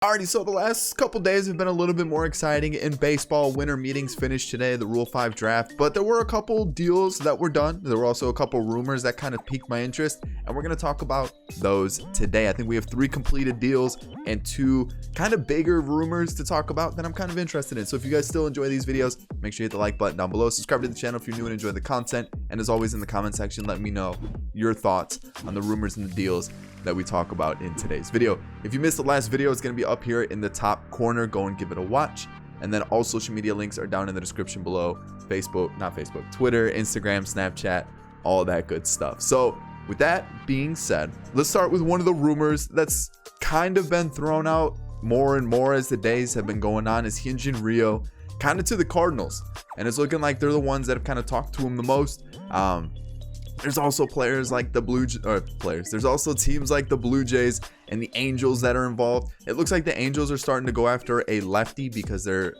Alrighty, so the last couple days have been a little bit more exciting in baseball. Winter meetings finished today, the Rule 5 draft, but there were a couple deals that were done. There were also a couple rumors that kind of piqued my interest, and we're going to talk about those today. I think we have 3 completed deals and 2 kind of bigger rumors to talk about that I'm kind of interested in. So if you guys still enjoy these videos, make sure you hit the like button down below. Subscribe to the channel if you're new and enjoy the content. And as always, in the comment section, let me know your thoughts on the rumors and the deals that we talk about in today's video. If you missed the last video, it's going to be up here in the top corner. Go and give it a watch. And then all social media links are down in the description below. Twitter, Instagram, Snapchat, all that good stuff. So with that being said, let's start with one of the rumors that's kind of been thrown out more and more as the days have been going on, is Hyun-Jin Ryu kind of to the Cardinals. And it's looking like they're the ones that have kind of talked to him the most. There's also players like the There's also teams like the Blue Jays and the Angels that are involved. It looks like the Angels are starting to go after a lefty because their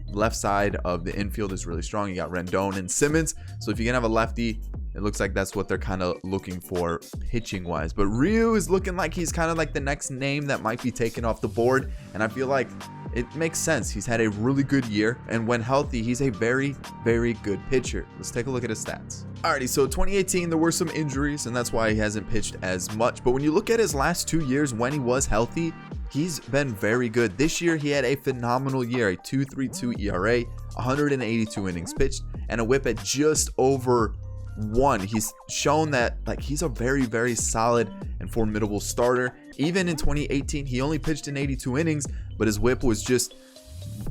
left side of the infield is really strong. You got Rendon and Simmons. So if you can have a lefty, it looks like that's what they're kind of looking for pitching wise. But Ryu is looking like he's kind of like the next name that might be taken off the board. And I feel like it makes sense. He's had a really good year, and when healthy, he's a very, very good pitcher. Let's take a look at his stats. Alrighty, so 2018, there were some injuries, and that's why he hasn't pitched as much. But when you look at his last 2 years when he was healthy, he's been very good. This year, he had a phenomenal year, a 2.32 ERA, 182 innings pitched, and a WHIP at just over 1. He's shown that he's a very, very solid and formidable starter. Even in 2018, he only pitched in 82 innings, but his WHIP was just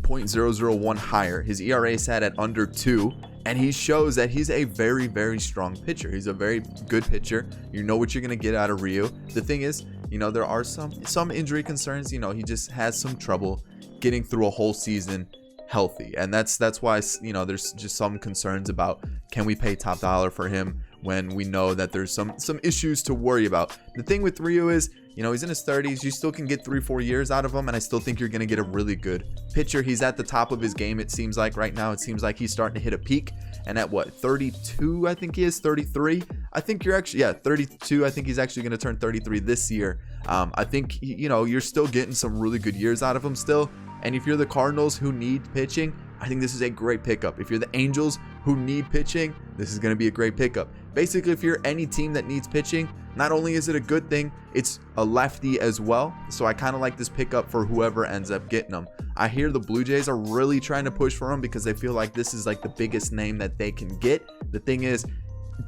0.001 higher. His ERA sat at under 2, and he shows that he's a very, very strong pitcher. He's a very good pitcher. You know what you're going to get out of Ryu. The thing is, there are some injury concerns. He just has some trouble getting through a whole season healthy, and that's why there's just some concerns about, can we pay top dollar for him when we know that there's some issues to worry about. The thing with Ryu is, he's in his 30s. You still can get 3-4 years out of him, and I still think you're going to get a really good pitcher. He's at the top of his game, it seems like right now. It seems like he's starting to hit a peak, and at 32, I think he is 33. I think you're actually 32. I think he's actually going to turn 33 this year. I think you're still getting some really good years out of him still. And if you're the Cardinals who need pitching, I think this is a great pickup. If you're the Angels who need pitching, this is going to be a great pickup. Basically, if you're any team that needs pitching, not only is it a good thing, it's a lefty as well. So I kind of like this pickup for whoever ends up getting them. I hear the Blue Jays are really trying to push for him because they feel like this is like the biggest name that they can get. The thing is,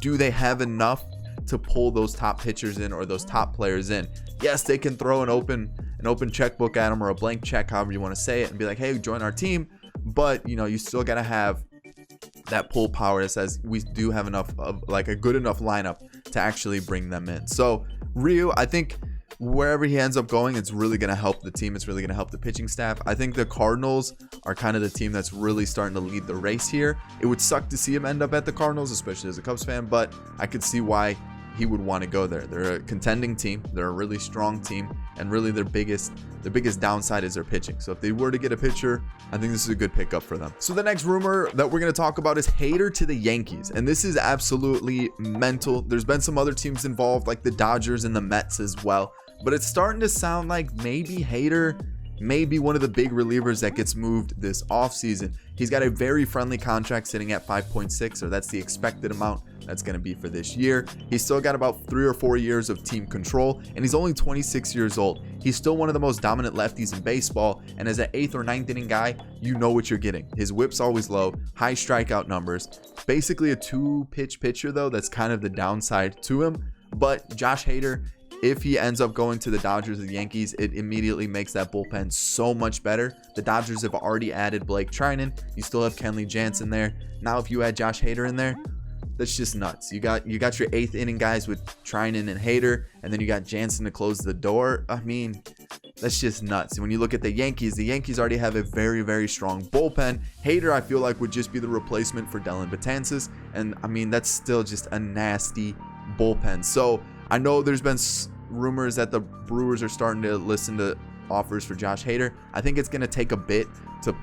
do they have enough to pull those top pitchers in or those top players in? Yes, they can throw an open checkbook at them, or a blank check, however you want to say it, and be like, hey, join our team. But you still got to have that pull power that says we do have enough of a good enough lineup to actually bring them in. So Ryu, I think wherever he ends up going, it's really going to help the team. It's really going to help the pitching staff. I think the Cardinals are kind of the team that's really starting to lead the race here. It would suck to see him end up at the Cardinals, especially as a Cubs fan, but I could see why he would want to go there. They're a contending team. They're a really strong team, and really their biggest downside is their pitching. So if they were to get a pitcher, I think this is a good pickup for them. So the next rumor that we're going to talk about is Hader to the Yankees, and this is absolutely mental. There's been some other teams involved, like the Dodgers and the Mets as well, but it's starting to sound like maybe Hader may be one of the big relievers that gets moved this offseason. He's got a very friendly contract sitting at 5.6, or that's the expected amount that's going to be for this year. He's still got about 3 or 4 years of team control, and he's only 26 years old. He's still one of the most dominant lefties in baseball, and as an 8th or 9th inning guy, you know what you're getting. His whip's always low, high strikeout numbers. Basically a 2-pitch pitcher, though. That's kind of the downside to him. But Josh Hader, if he ends up going to the Dodgers or the Yankees, it immediately makes that bullpen so much better. The Dodgers have already added Blake Trinan. You still have Kenley Jansen there. Now if you add Josh Hader in there, that's just nuts. You got your 8th inning guys with Trinan and Hader, and then you got Jansen to close the door. I mean, that's just nuts. And when you look at the Yankees already have a very, very strong bullpen. Hader, I feel like, would just be the replacement for Dellin Betances, and I mean, that's still just a nasty bullpen. So I know there's been rumors that the Brewers are starting to listen to offers for Josh Hader. I think it's going to take a bit to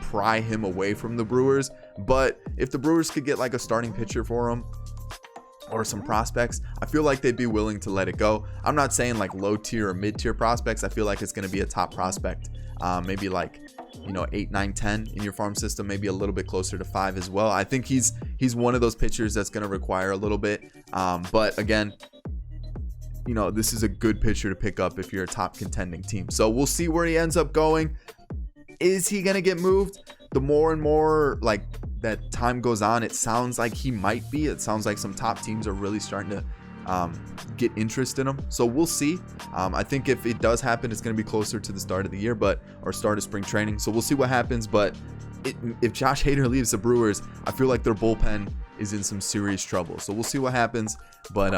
pry him away from the Brewers, but if the Brewers could get a starting pitcher for him, or some prospects, I feel like they'd be willing to let it go. I'm not saying like low tier or mid tier prospects. I feel like it's going to be a top prospect, maybe like 8, 9, 10 in your farm system, maybe a little bit closer to 5 as well. I think he's one of those pitchers that's going to require a little bit, but again, this is a good pitcher to pick up if you're a top contending team. So we'll see where he ends up going. Is he going to get moved? The more and more like that time goes on, it sounds like he might be. It sounds like some top teams are really starting to get interest in him. So we'll see. I think if it does happen, it's going to be closer to the start of the year, or start of spring training. So we'll see what happens. But if Josh Hader leaves the Brewers, I feel like their bullpen is in some serious trouble. So we'll see what happens. But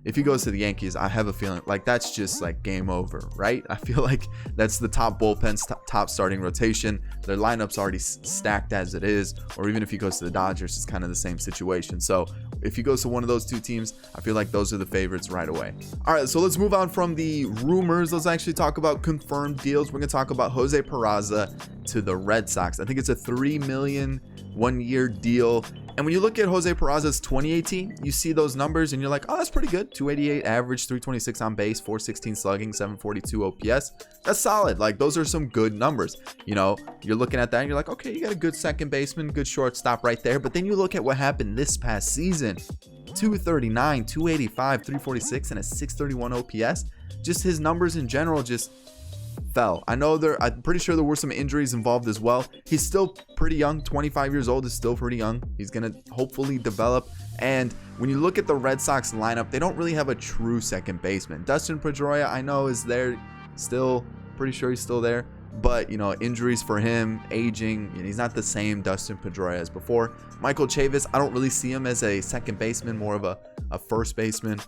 if he goes to the Yankees, I have a feeling like that's just like game over, right? I feel like that's the top bullpen's top starting rotation. Their lineup's already stacked as it is. Or even if he goes to the Dodgers, it's kind of the same situation. So if he goes to one of those two teams, I feel like those are the favorites right away. All right, so let's move on from the rumors. Let's actually talk about confirmed deals. We're going to talk about Jose Peraza to the Red Sox. I think it's a $3 million 1-year deal. And when you look at Jose Peraza's 2018, you see those numbers and you're like, oh, that's pretty good. 288 average, 326 on base, 416 slugging, 742 OPS. That's solid. Like, those are some good numbers. You're looking at that and you're like, okay, you got a good second baseman, good shortstop right there. But then you look at what happened this past season. 239, 285, 346, and a 631 OPS. Just his numbers in general just fell. I'm pretty sure there were some injuries involved as well. He's still pretty young. 25 years old is still pretty young. He's going to hopefully develop. And when you look at the Red Sox lineup, they don't really have a true second baseman. Dustin Pedroia, I know, is there still. Pretty sure he's still there. But, injuries for him, aging, he's not the same Dustin Pedroia as before. Michael Chavis, I don't really see him as a second baseman, more of a first baseman,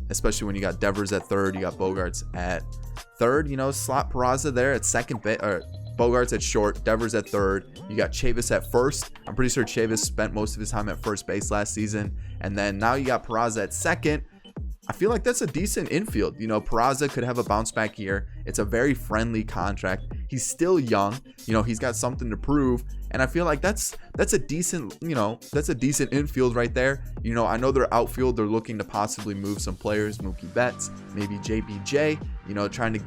especially when you got Devers at third, you got Bogarts at third, slot Peraza there at second base, or Bogarts at short, Devers at third. You got Chavis at first. I'm pretty sure Chavis spent most of his time at first base last season. And then now you got Peraza at second. I feel like that's a decent infield. Peraza could have a bounce back year. It's a very friendly contract. He's still young. He's got something to prove. And I feel like that's a decent, that's a decent infield right there. I know their outfield, they're looking to possibly move some players, Mookie Betts, maybe JBJ, trying to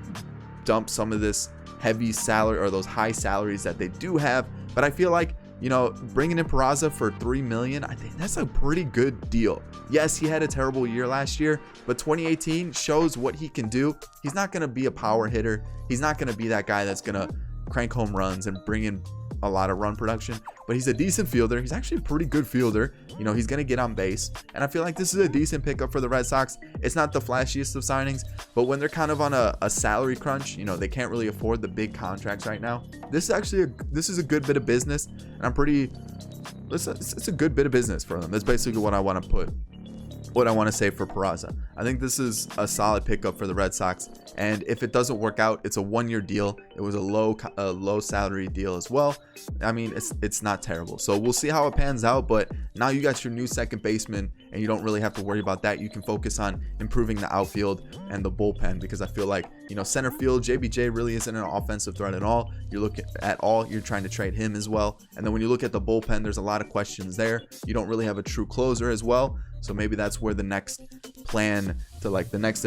dump some of this heavy salary or those high salaries that they do have. But I feel like, bringing in Peraza for $3 million, I think that's a pretty good deal. Yes, he had a terrible year last year, but 2018 shows what he can do. He's not going to be a power hitter. He's not going to be that guy that's going to crank home runs and bring in a lot of run production, but he's a decent fielder. He's actually a pretty good fielder. He's going to get on base, and I feel like this is a decent pickup for the Red Sox. It's not the flashiest of signings, but when they're kind of on a salary crunch, they can't really afford the big contracts right now. This is a good bit of business, and it's a good bit of business for them. That's basically what I want to say for Peraza. I think this is a solid pickup for the Red Sox, and if it doesn't work out, it's a 1-year deal. It was a low salary deal as well. I mean, it's not terrible. So we'll see how it pans out, but now you got your new second baseman, and you don't really have to worry about that. You can focus on improving the outfield and the bullpen, because I feel like, center field, JBJ really isn't an offensive threat at all. You're trying to trade him as well. And then when you look at the bullpen, there's a lot of questions there. You don't really have a true closer as well. So maybe that's where the next plan to the next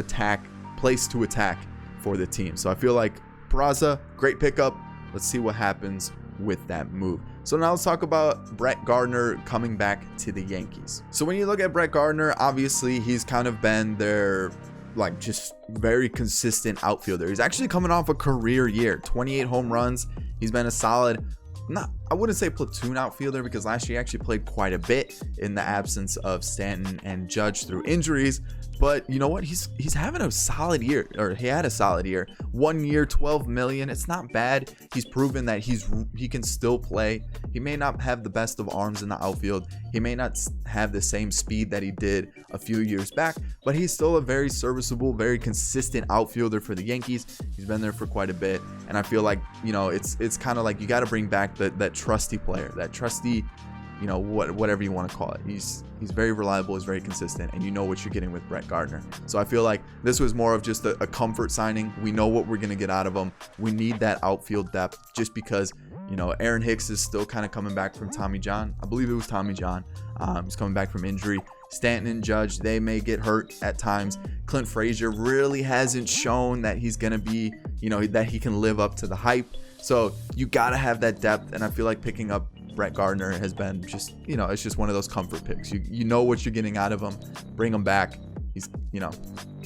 place to attack for the team. So I feel like Peraza, great pickup. Let's see what happens with that move. So now let's talk about Brett Gardner coming back to the Yankees. So when you look at Brett Gardner, obviously he's kind of been their just very consistent outfielder. He's actually coming off a career year, 28 home runs. He's been a solid, I wouldn't say platoon outfielder, because last year he actually played quite a bit in the absence of Stanton and Judge through injuries. But you know what? He's having a solid year, or he had a solid year. 1 year, $12 million. It's not bad. He's proven that he can still play. He may not have the best of arms in the outfield. He may not have the same speed that he did a few years back, but he's still a very serviceable, very consistent outfielder for the Yankees. He's been there for quite a bit, and I feel like, it's kind of like you got to bring back that trusty player, that trusty, whatever you want to call it. He's very reliable, he's very consistent, and you know what you're getting with Brett Gardner. So I feel like this was more of just a comfort signing. We know what we're going to get out of him. We need that outfield depth, just because You know, Aaron Hicks is still kind of coming back from Tommy John. I believe it was Tommy John. He's coming back from injury. Stanton and Judge, they may get hurt at times. Clint Frazier really hasn't shown that he's going to be, you know, that he can live up to the hype. So you got to have that depth. And I feel like picking up Brett Gardner has been just, you know, it's just one of those comfort picks. You know what you're getting out of him. Bring him back. He's, you know,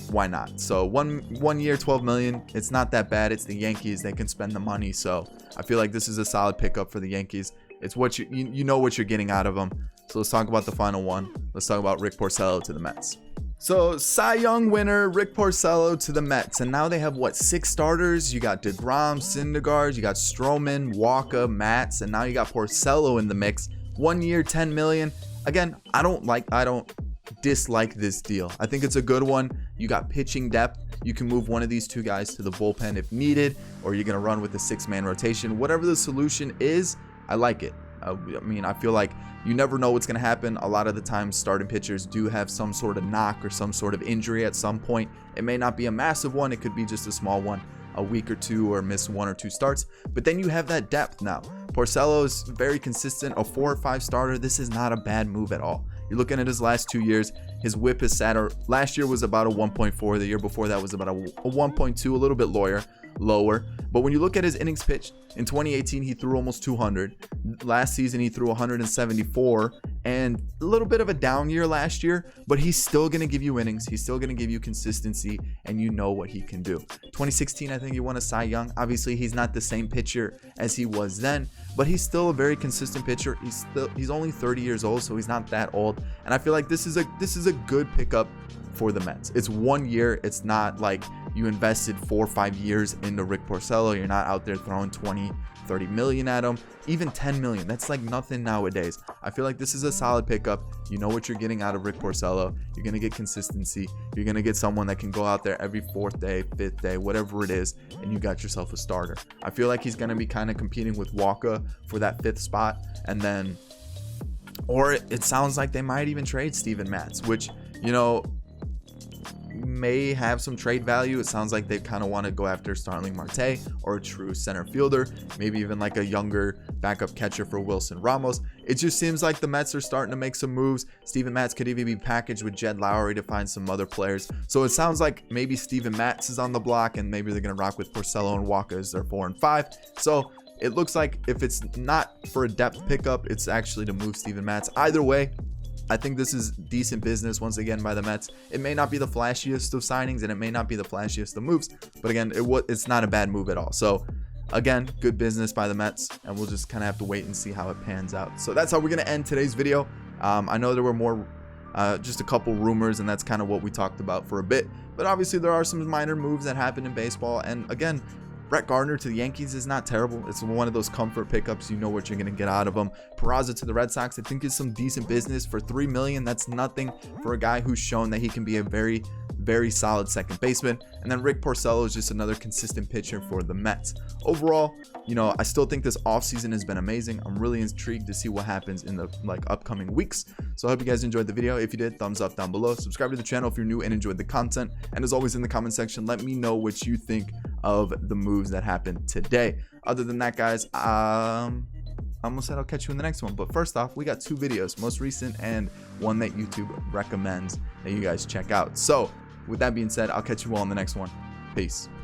why not? So one year, $12 million. It's not that bad. It's the Yankees. They can spend the money. So I feel like this is a solid pickup for the Yankees. It's what you know what you're getting out of them. So let's talk about the final one. Let's talk about Rick Porcello to the Mets. So Cy Young winner Rick Porcello to the Mets, and now they have what, 6 starters? You got DeGrom, Syndergaard, you got Stroman, Walker, Matz, and now you got Porcello in the mix. 1 year, $10 million. Again, I don't dislike this deal. I think it's a good one. You got pitching depth. You can move one of these 2 guys to the bullpen if needed, or you're gonna run with a 6-man rotation. Whatever the solution is, I like it. I mean, I feel like you never know what's going to happen. A lot of the times starting pitchers do have some sort of knock or some sort of injury at some point. It may not be a massive one. It could be just a small one, a week or 2, or miss 1 or 2 starts. But then you have that depth now. Porcello is very consistent, a 4 or 5 starter. This is not a bad move at all. You're looking at his last 2 years. His whip is sat, last year was about a 1.4. The year before that was about a 1.2, a little bit lower. But when you look at his innings pitched, in 2018 he threw almost 200. Last season he threw 174, and a little bit of a down year last year, but he's still going to give you innings. He's still going to give you consistency, and you know what he can do. 2016, I think he won a Cy Young. Obviously he's not the same pitcher as he was then, but he's still a very consistent pitcher. He's only 30 years old, so he's not that old, and I feel like this is a good pickup for the Mets. It's 1 year. It's not like you invested 4 or 5 years into Rick Porcello. You're not out there throwing 20, 30 million at him. Even 10 million. That's like nothing nowadays. I feel like this is a solid pickup. You know what you're getting out of Rick Porcello. You're going to get consistency. You're going to get someone that can go out there every 4th day, 5th day, whatever it is, and you got yourself a starter. I feel like he's going to be kind of competing with Walker for that 5th spot, and then, or it sounds like they might even trade Steven Matz, which, you know, may have some trade value. It sounds like they kind of want to go after Starling Marte or a true center fielder, maybe even like a younger backup catcher for Wilson Ramos. It just seems like the Mets are starting to make some moves. Steven Matz could even be packaged with Jed Lowry to find some other players. So it sounds like maybe Steven Matz is on the block, and maybe they're going to rock with Porcello and Walker as their 4 and 5. So it looks like if it's not for a depth pickup, it's actually to move Steven Matz. Either way, I think this is decent business once again by the Mets. It may not be the flashiest of signings, and it may not be the flashiest of moves, but again, it's not a bad move at all. So again, good business by the Mets, and we'll just kind of have to wait and see how it pans out. So that's how we're going to end today's video. I know there were more, just a couple rumors, and that's kind of what we talked about for a bit, but obviously there are some minor moves that happen in baseball. And again, Brett Gardner to the Yankees is not terrible. It's one of those comfort pickups. You know what you're going to get out of them. Peraza to the Red Sox, I think, is some decent business for $3 million. That's nothing for a guy who's shown that he can be a very, very solid second baseman. And then Rick Porcello is just another consistent pitcher for the Mets. Overall, you know, I still think this offseason has been amazing. I'm really intrigued to see what happens in the upcoming weeks. So I hope you guys enjoyed the video. If you did, thumbs up down below. Subscribe to the channel if you're new and enjoyed the content. And as always, in the comment section, let me know what you think of the moves that happened today. Other than that, guys, I almost said I'll catch you in the next one, but first off, we got 2 videos, most recent and one that YouTube recommends that you guys check out. So with that being said, I'll catch you all in the next one. Peace.